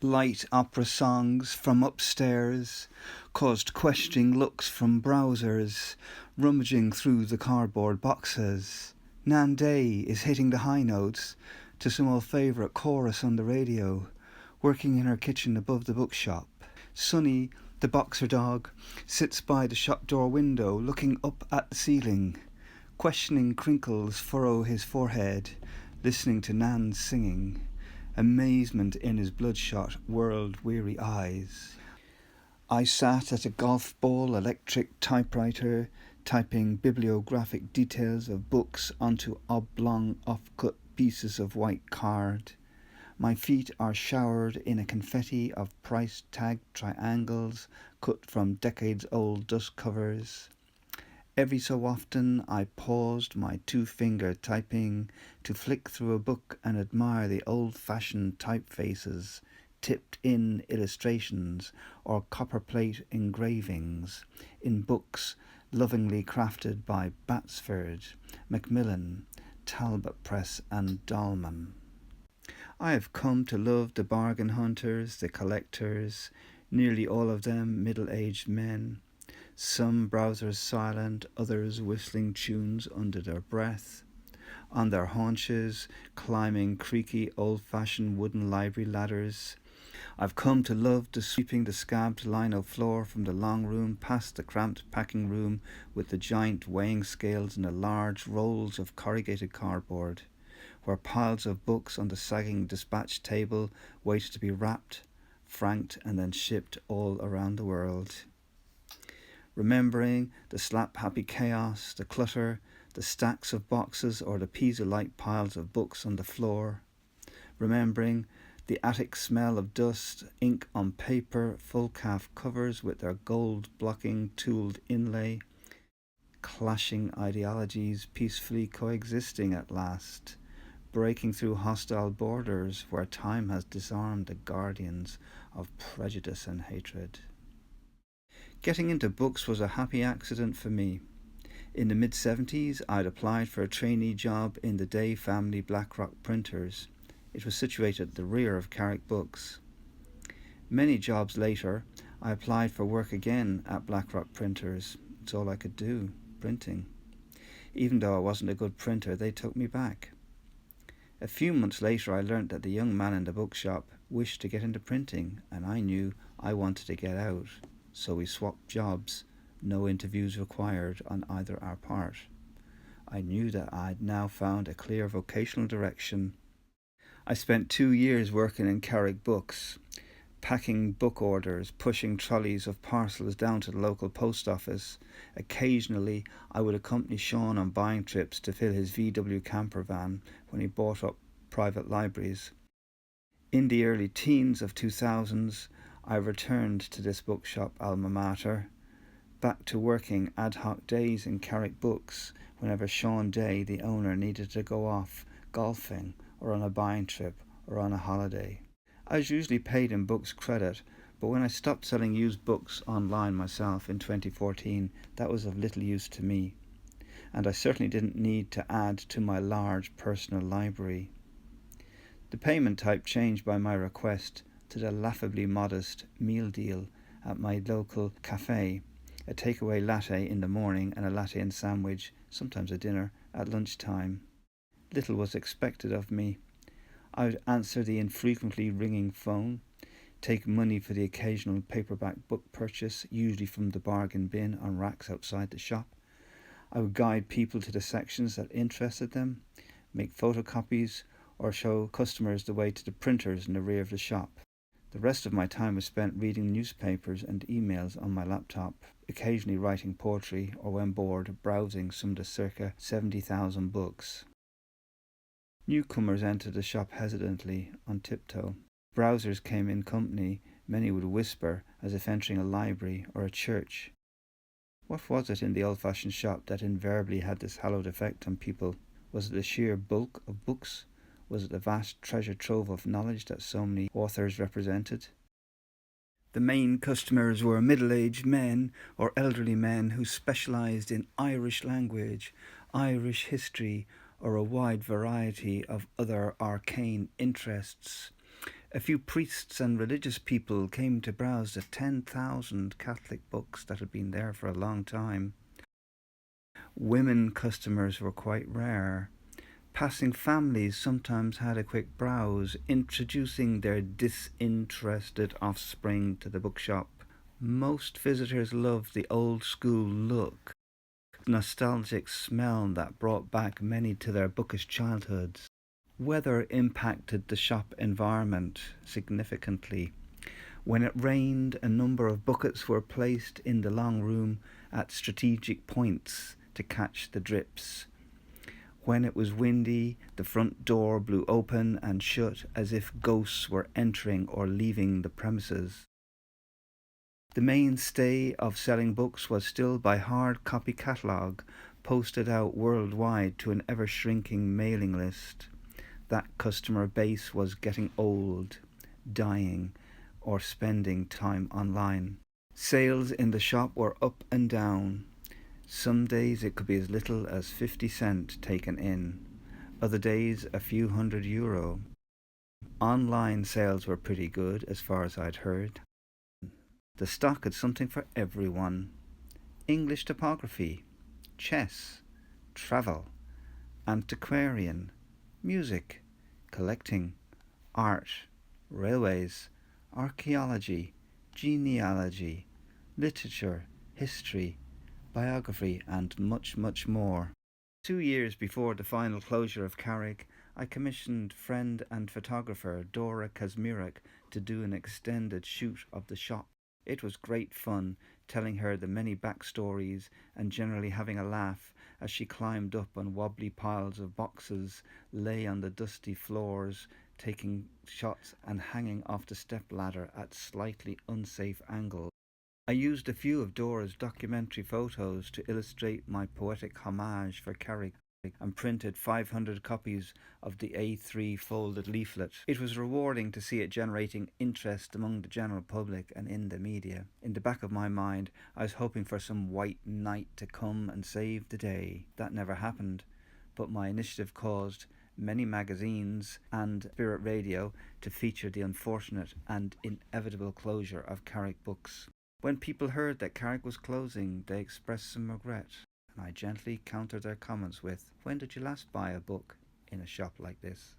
Light opera songs from upstairs caused questioning looks from browsers, rummaging through the cardboard boxes. Nan Day is hitting the high notes to some old favourite chorus on the radio, working in her kitchen above the bookshop. Sonny, the boxer dog, sits by the shop door window looking up at the ceiling. Questioning crinkles furrow his forehead, listening to Nan's singing. Amazement in his bloodshot, world-weary eyes. I sat at a golf ball electric typewriter, typing bibliographic details of books onto oblong, off-cut pieces of white card. My feet are showered in a confetti of price tag triangles cut from decades-old dust covers. Every so often I paused my two-finger typing to flick through a book and admire the old-fashioned typefaces, tipped-in illustrations or copperplate engravings in books lovingly crafted by Batsford, Macmillan, Talbot Press and Dahlman. I have come to love the bargain hunters, the collectors, nearly all of them middle-aged men. Some browsers silent, others whistling tunes under their breath. On their haunches, climbing creaky old-fashioned wooden library ladders. I've come to love sweeping the scabbed lino floor from the long room past the cramped packing room with the giant weighing scales and the large rolls of corrugated cardboard, where piles of books on the sagging dispatch table waited to be wrapped, franked and then shipped all around the world. Remembering the slap-happy chaos, the clutter, the stacks of boxes or the Pisa-like piles of books on the floor. Remembering the attic smell of dust, ink on paper, full-calf covers with their gold-blocking tooled inlay. Clashing ideologies peacefully coexisting at last, breaking through hostile borders where time has disarmed the guardians of prejudice and hatred. Getting into books was a happy accident for me. In the mid-70s, I'd applied for a trainee job in the Day Family Blackrock printers. It was situated at the rear of Carraig Books. Many jobs later, I applied for work again at Blackrock printers. It's all I could do, printing. Even though I wasn't a good printer, they took me back. A few months later, I learnt that the young man in the bookshop wished to get into printing, and I knew I wanted to get out. So we swapped jobs, no interviews required on either our part. I knew that I'd now found a clear vocational direction. I spent 2 years working in Carraig Books, packing book orders, pushing trolleys of parcels down to the local post office. Occasionally, I would accompany Sean on buying trips to fill his VW camper van when he bought up private libraries. In the early teens of 2000s, I returned to this bookshop alma mater, back to working ad hoc days in Carraig Books whenever Sean Day, the owner, needed to go off golfing or on a buying trip or on a holiday. I was usually paid in books credit, but when I stopped selling used books online myself in 2014, that was of little use to me, and I certainly didn't need to add to my large personal library. The payment type changed by my request to the laughably modest meal deal at my local cafe, a takeaway latte in the morning and a latte and sandwich, sometimes a dinner, at lunchtime. Little was expected of me. I would answer the infrequently ringing phone, take money for the occasional paperback book purchase, usually from the bargain bin on racks outside the shop. I would guide people to the sections that interested them, make photocopies, or show customers the way to the printers in the rear of the shop. The rest of my time was spent reading newspapers and emails on my laptop, occasionally writing poetry, or when bored, browsing some of the circa 70,000 books. Newcomers entered the shop hesitantly, on tiptoe. Browsers came in company, many would whisper as if entering a library or a church. What was it in the old-fashioned shop that invariably had this hallowed effect on people? Was it the sheer bulk of books? Was it the vast treasure trove of knowledge that so many authors represented? The main customers were middle-aged men or elderly men who specialised in Irish language, Irish history, or a wide variety of other arcane interests. A few priests and religious people came to browse the 10,000 Catholic books that had been there for a long time. Women customers were quite rare. Passing families sometimes had a quick browse, introducing their disinterested offspring to the bookshop. Most visitors loved the old school look, nostalgic smell that brought back many to their bookish childhoods. Weather impacted the shop environment significantly. When it rained, a number of buckets were placed in the long room at strategic points to catch the drips. When it was windy, the front door blew open and shut as if ghosts were entering or leaving the premises. The mainstay of selling books was still by hard copy catalogue, posted out worldwide to an ever-shrinking mailing list. That customer base was getting old, dying, or spending time online. Sales in the shop were up and down. Some days it could be as little as 50 cents taken in. Other days a few €100. Online sales were pretty good as far as I'd heard. The stock had something for everyone. English topography, chess, travel, antiquarian, music, collecting, art, railways, archaeology, genealogy, literature, history, biography, and much, much more. 2 years before the final closure of Carraig, I commissioned friend and photographer Dora Kazmirek to do an extended shoot of the shop. It was great fun, telling her the many backstories and generally having a laugh as she climbed up on wobbly piles of boxes, lay on the dusty floors, taking shots and hanging off the step ladder at slightly unsafe angles. I used a few of Dora's documentary photos to illustrate my poetic homage for Carraig and printed 500 copies of the A3 folded leaflet. It was rewarding to see it generating interest among the general public and in the media. In the back of my mind, I was hoping for some white knight to come and save the day. That never happened, but my initiative caused many magazines and Spirit Radio to feature the unfortunate and inevitable closure of Carraig Books. When people heard that Carraig was closing, they expressed some regret, and I gently countered their comments with, "When did you last buy a book in a shop like this?"